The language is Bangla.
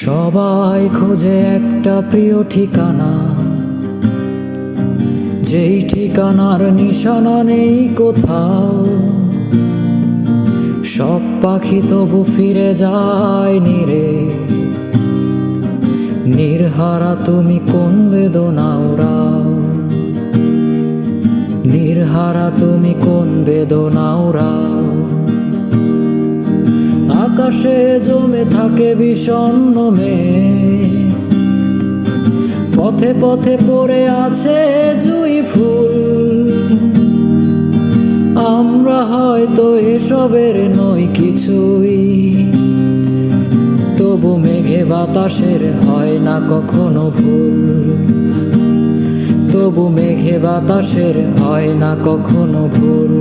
সবাই খোঁজে একটা প্রিয় ঠিকানা, যেই ঠিকানার নিশানা নেই কোথাও। সব পাখি তবু ফিরে যায় নীরে, নির্হারা তুমি কোন বেদনা ওরাও, নির্হারা তুমি কোন বেদনা ওরাও। আকাশে জমে থাকে বিষণ্ণ মেঘ, পথে পথে পড়ে আছে জুঁই ফুল। আমরা হয়তো এসবের নই কিছুই, তবু মেঘে বাতাসের হয় না কখনো ভুল, তবু মেঘে বাতাসের হয় না কখনো ভুল।